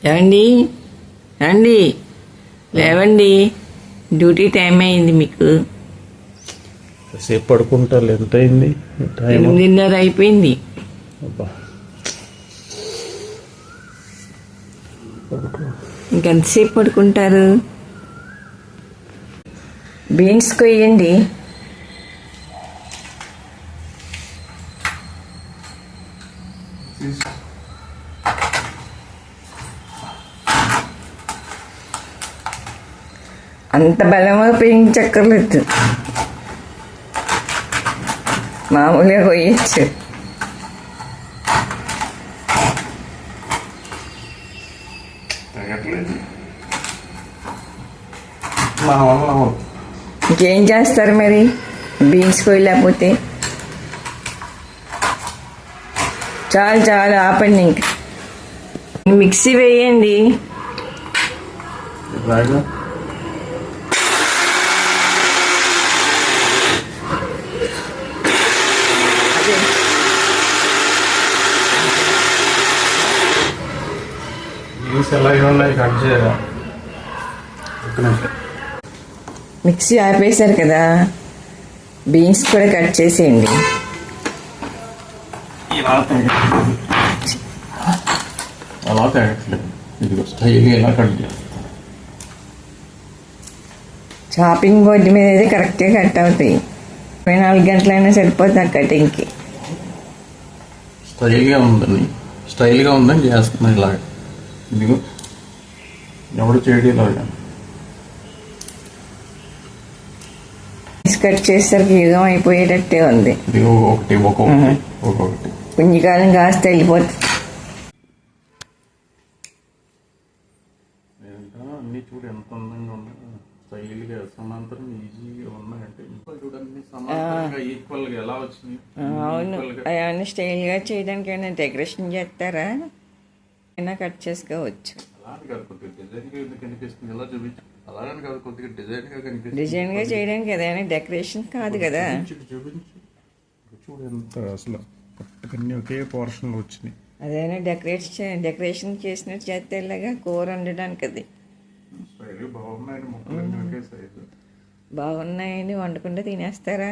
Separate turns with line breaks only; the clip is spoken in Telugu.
ఏమండి అండి లేవండి, డ్యూటీ టైం అయింది మీకు.
సేపు పడుకుంటారు. ఎంత అయింది?
8:30 అయిపోయింది.
అబ్బా,
ఇంకెంతసేపు పడుకుంటారు? బీన్స్ కొయ్యండి. అంత బలం ఉపయోగించక్కర్లేదు, మామూలుగా కొయ్యచ్చు. ఇంకేం చేస్తారు మరి బీన్స్ కొయ్యలేకపోతే? చాలు చాలు, ఆపండి. ఇంకా మిక్సీ వేయండి. మిక్సీ ఆపేశారు కదా, బీన్స్ కూడా కట్ చేసేయండి.
అలా తగ్గట్లేదు, ఇదిగో స్టైల్గా ఎలా కట్ చేస్తా.
షాపింగ్ బోర్డు మీద అయితే కరెక్ట్గా కట్ అవుతాయి. 24 గంటలైనా సరిపోతుంది కటింగ్కి.
స్టైల్గా ఉందని చేస్తున్నా ఇలాగ. ఇదిగో ఎవడు చేయడం ఇలాగా.
కట్ చేసేసరికి యుగం అయిపోయేటట్టే ఉంది.
ఇదిగో ఒక్కొక్కటి
పుంజికాలం కాస్త వెళ్ళిపోతుంది.
అన్నీ చూడు ఎంత అందంగా ఉన్నాయి, స్టైల్గా సమాంతరం ఈజీగా ఉన్నాయంటే. ఇంకా చూడండి సమాంతరంగా ఈక్వల్గా ఎలా వచ్చినాయి.
అవును, అవన్నీ స్టైల్గా చేయడానికి ఏమైనా డెకరేషన్ చేస్తారా? అయినా కట్ చేసుకోవచ్చు.
అలానే కాదు, కొద్దిగా డిజైన్గా ఎందుకు కనిపిస్తుంది, ఇలా చూపించు. అలాగని కాదు, కొద్దిగా డిజైన్గా కనిపిస్తుంది.
డిజైన్గా చేయడానికి ఏదైనా డెకరేషన్ కాదు కదా.
చూపించు చూడు ఎంత అసలు పట్టుకన్నీ ఒకే పోర్షన్లో వచ్చినాయి.
అదైనా డెకరేషన్ చేసినట్టు చేస్తే ఇలాగా కూర వండడానికి. అది
బాగున్నాయని మొక్కలు ఒకే సైజు
బాగున్నాయని వండకుండా తినేస్తారా?